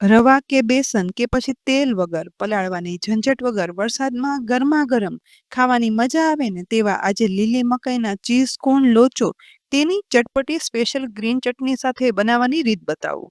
રવા કે બેસન કે પછી તેલ વગર પલાળવાની ઝંઝટ વગર વરસાદમાં ગરમા ગરમ ખાવાની મજા આવે ને તેવા આજે લીલી મકાઈના ચીઝ કોર્ન લોચો તેની ચટપટી સ્પેશિયલ ગ્રીન ચટણી સાથે બનાવવાની રીત બતાવું.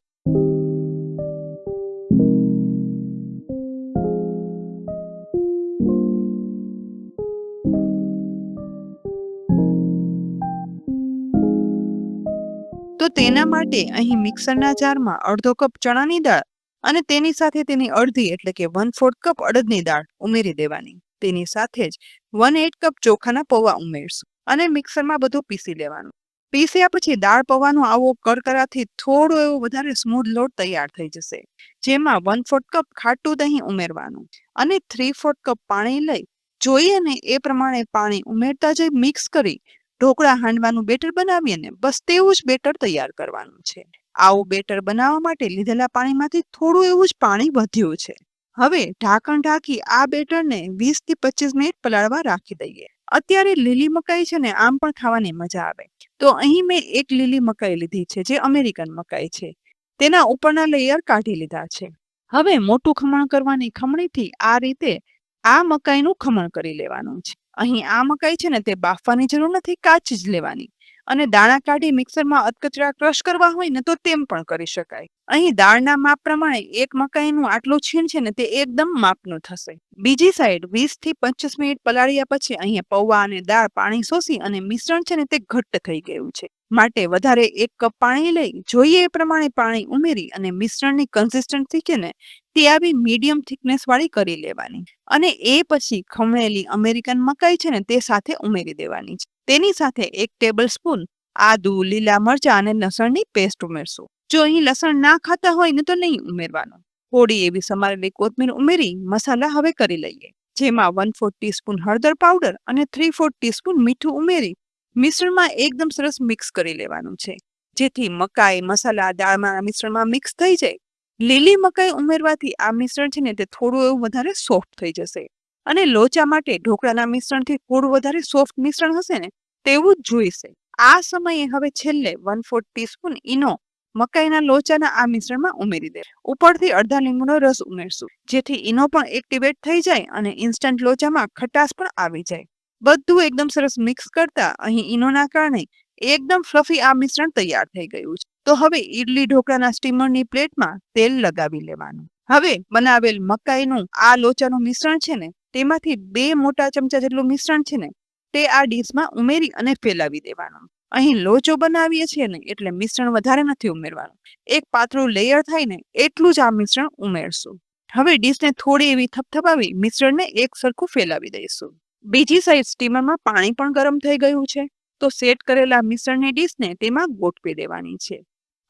તો તેના માટે અહીં મિક્સરના જારમાં અડધો કપ ચણાની દાળ અને તેની સાથે તેની અડધી એટલે કે 1/4 કપ અડદની દાળ ઉમેરી દેવાની. તેની સાથે જ 1/8 કપ ચોખાના પૌવા ઉમેરશું અને મિક્સરમાં બધું પીસી લેવાનું. પીસ્યા પછી દાળ પૌવાનો આવો કરકરાથી થોડો એવો વધારે સ્મૂથ લોટ તૈયાર થઈ જશે. જેમાં 1/4 કપ ખાટું દહીં ઉમેરવાનું અને 3/4 કપ પાણી લઈ જોઈએ ને એ પ્રમાણે પાણી ઉમેરતા જઈ મિક્સ કરી ઢોકળા હાંડવાનું બેટર બનાવીએ ને બસ તેવું જ બેટર તૈયાર કરવાનું છે. આવું બેટર બનાવવા માટે લીધેલા પાણીમાંથી થોડું એવું જ પાણી વધ્યું છે. હવે ઢાંકણ ઢાંકી આ બેટરને 20 થી 25 મિનિટ પલાળવા રાખી દઈએ. અત્યારે લીલી મકાઈ છે ને આમ પણ ખાવાની મજા આવે. તો અહીં મેં એક લીલી મકાઈ લીધી છે જે અમેરિકન મકાઈ છે. તેના ઉપરના લેયર કાઢી લીધા છે. હવે મોટું ખમણ કરવાની ખમણીથી આ રીતે આ મકાઈનું ખમણ કરી લેવાનું છે. અહીં આ મકાઈ છે ને તે બાફવાની જરૂર નથી, કાચી જ લેવાની અને દાણા કાઢી મિક્સરમાં અધકચરા ક્રશ કરવા હોય ને તો તેમ પણ કરી શકાય. અહીં દાળના માપ પ્રમાણે એક મકાઈનું આટલું છીણ છે ને તે એકદમ માપનું થશે. બીજી સાઈડ 20 થી 25 મિનિટ પલાળ્યા પછી અહીંયા પૌવા અને દાળ પાણી શોષી અને મિશ્રણ છે ને તે ઘટ્ટ થઈ ગયું છે. માટે વધારે 1 કપ પાણી લઈ જોઈએ એ પ્રમાણે પાણી ઉમેરી અને મિશ્રણની કન્સિસ્ટન્સી છે ને તે આવી મીડિયમ થિકનેસ વાળી કરી લેવાની અને એ પછી ખમણેલી અમેરિકન મકાઈ છે ને તે સાથે ઉમેરી દેવાની છે. તેની સાથે 1 ટેબલ સ્પૂન આદુ, લીલા મરચા અને લસણની પેસ્ટ ઉમેરશું. જો અહીં લસણ ના ખાતા હોય ને તો નહીં ઉમેરવાનું. થોડી એવી સમારેલી કોથમીર ઉમેરી મસાલા હવે કરી લઈએ. જેમાં 1/4 ટીસ્પૂન હળદર પાવડર અને 3/4 ટીસ્પૂન મીઠું ઉમેરી મિશ્રણમાં એકદમ સરસ મિક્સ કરી લેવાનું છે. જેથી મકાઈ, મસાલા, દાળમાં મિશ્રણમાં મિક્સ થઈ જાય. લીલી મકાઈ ઉમેરવાથી આ મિશ્રણ છે ને તે થોડું એવું વધારે સોફ્ટ થઈ જશે અને લોચા માટે ઢોકળાના મિશ્રણથી થોડું વધારે સોફ્ટ મિશ્રણ હશે ને તેવું જ જોઈશે. આ સમયે હવે છેલ્લે 1/4 ટીસ્પૂન ઈનો મકાઈના લોચાના આ મિશ્રણમાં ઉમેરી દે. ઉપરથી અડધા લીંબુનો રસ ઉમેરશું જેથી ઈનો પણ એક્ટિવેટ થઈ જાય અને ઇન્સ્ટન્ટ લોચામાં ખટાશ પણ આવી જાય. બધું એકદમ સરસ મિક્સ કરતા અહીં ઈનોના કારણે એકદમ ફ્લફી આ મિશ્રણ તૈયાર થઈ ગયું છે. તો હવે ઈડલી ઢોકળાના સ્ટીમરની પ્લેટમાં તેલ લગાવી લેવાનું. હવે બનાવેલ મકાઈનું આ લોચાનું મિશ્રણ છે ને તેમાંથી 2 મોટા ચમચા જેટલું મિશ્રણ છે ને તે આ ડીશમાં ઉમેરી અને ફેલાવી દેવાનું. અહીં લોચો બનાવીએ છીએ ને એટલે મિશ્રણ વધારે નથી ઉમેરવાનું. એક પાતળું લેયર થાય ને એટલું જ આ મિશ્રણ ઉમેરશું. હવે ડીશને થોડી એવી થપથપાવી મિશ્રણને એક સરખું ફેલાવી દઈશું. બીજી સાઈડ સ્ટીમરમાં પાણી પણ ગરમ થઈ ગયું છે. તો સેટ કરેલા મિશ્રણની ડીશને તેમાં ગોઠવી દેવાની છે.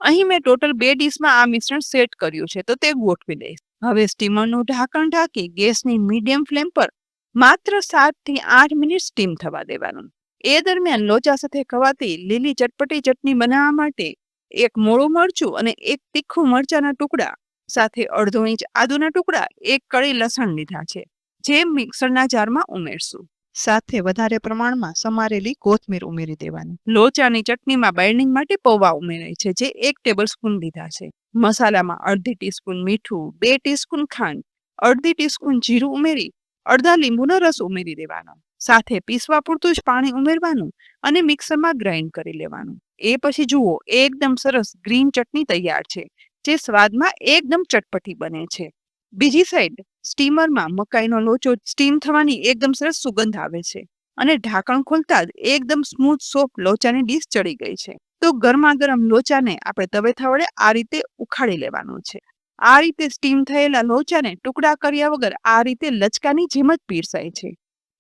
અહીં મેં ટોટલ 2 ડીશમાં આ મિશ્રણ સેટ કર્યું છે તો તે ગોઠવી દઈશ. હવે સ્ટીમરનું ઢાંકણ ઢાંકી ગેસની મીડિયમ ફ્લેમ પર માત્ર 7 થી 8 મિનિટ સ્ટીમ થવા દેવાનું. એ દરમિયાન લોચા સાથે ખવાતી લીલી ચટપટી ચટણી બનાવવા માટે 1 મોળું મરચું અને 1 તીખું મરચાના ટુકડા સાથે અડધો ઇંચ આદુના ટુકડા, 1 કળી લસણ લીધા છે જે મિક્સરના જારમાં ઉમેરશું. સાથે વધારે પ્રમાણમાં સમારેલી કોથમીર ઉમેરી દેવાની. લોચાની ચટણીમાં બાઇન્ડિંગ માટે પૌવા ઉમેરાય છે જે 1 ટેબલસ્પૂન લીધા છે. મસાલામાં અડધી ટીસ્પૂન મીઠું, 2 ટીસ્પૂન ખાંડ, અડધી ટીસ્પૂન જીરું ઉમેરી અડધા લીંબુનો રસ ઉમેરી દેવાનો. સાથે પીસવા પૂરતું જ પાણી ઉમેરવાનું અને મિક્સરમાં ગ્રાઇન્ડ કરી લેવાનું. એ પછી જુઓ એકદમ સરસ ગ્રીન ચટણી તૈયાર છે જે સ્વાદમાં એકદમ ચટપટી બને છે. બીજી સાઈડ સ્ટીમરમાં મકાઈનો લોચો સ્ટીમ થવાની એકદમ સરસ સુગંધ આવે છે અને ઢાંકણ ખોલતા જ એકદમ સ્મૂથ સોફ્ટ લોચાની ડીશ ચડી ગઈ છે. તો ગરમા ગરમ લોચાને આપણે તવેથા વડે આ રીતે ઉખાડી લેવાનું છે. આ રીતે સ્ટીમ થયેલા લોચાને ટુકડા કર્યા વગર આ રીતે લચકાની જેમ જ પીરસાય છે.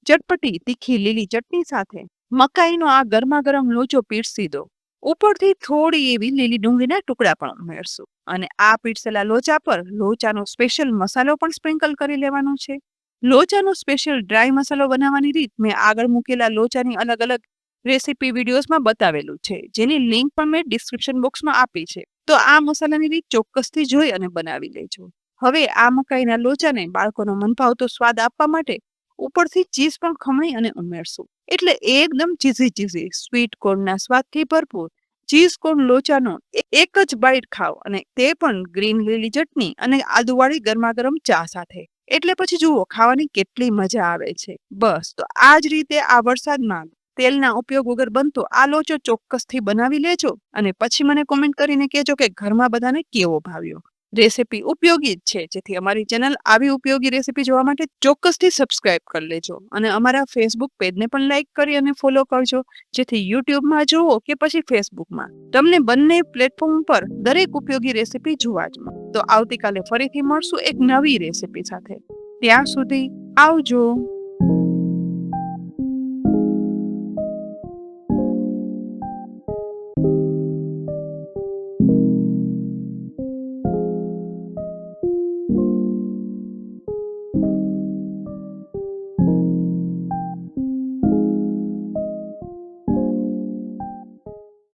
ચટપટી તીખી લીલી ચટણી સાથે મકાઈનો આ ગરમા ગરમ લોચો પીરસી દો. ઉપરથી થોડી એવી લીલી ડુંગળીના ટુકડા પણ ઉમેરશું અને આ પીરસેલા લોચા પર લોચાનો સ્પેશિયલ મસાલો પણ સ્પ્રિંકલ કરી લેવાનો છે. લોચાનો સ્પેશિયલ ડ્રાય મસાલો બનાવવાની રીત મેં આગળ મૂકેલા લોચાની અલગ અલગ રેસીપી વિડીયોઝમાં બતાવેલું છે જેની લિંક પણ મેં ડિસ્ક્રિપ્શન બોક્સમાં આપી છે. તો આ મસાલાની રીત ચોક્કસથી જોઈ અને બનાવી લેજો. હવે આ મકાઈના લોચાને બાળકોનો મનભાવતો સ્વાદ આપવા માટે ઉપરથી ચીઝ પણ ખમણી અને ઉમેરશું એટલે એકદમ ચીઝી સ્વીટ કોર્નના સ્વાદથી ભરપૂર ચીઝ કોર્ન લોચાનો એક જ બાઈટ ખાઓ, અને તે પણ ગ્રીન લીલી ચટણી અને આદુવાળી ગરમાગરમ ચા સાથે. એટલે પછી જુઓ ખાવાની કેટલી મજા આવે છે. બસ તો આ જ રીતે આ વરસાદમાં તેલના ઉપયોગ વગર બનતો આ લોચો ચોક્કસથી બનાવી લેજો અને પછી મને કોમેન્ટ કરીને કહેજો કે ઘરમાં બધાને કેવો ભાવ્યો. રેસીપી ઉપયોગી જ છે, જેથી અમારી ચેનલ આવી ઉપયોગી રેસીપી જોવા માટે ચોક્કસથી સબસ્ક્રાઇબ કરી લેજો અને અમારા ફેસબુક પેજને પણ લાઇક કરી અને ફોલો કરજો, જેથી યુટ્યુબમાં જુઓ કે પછી ફેસબુકમાં તમને બંને પ્લેટફોર્મ પર દરેક ઉપયોગી રેસીપી જોવા જ મળે. તો આવતીકાલે ફરીથી મળશું એક નવી રેસીપી સાથે. ત્યાં સુધી આવજો.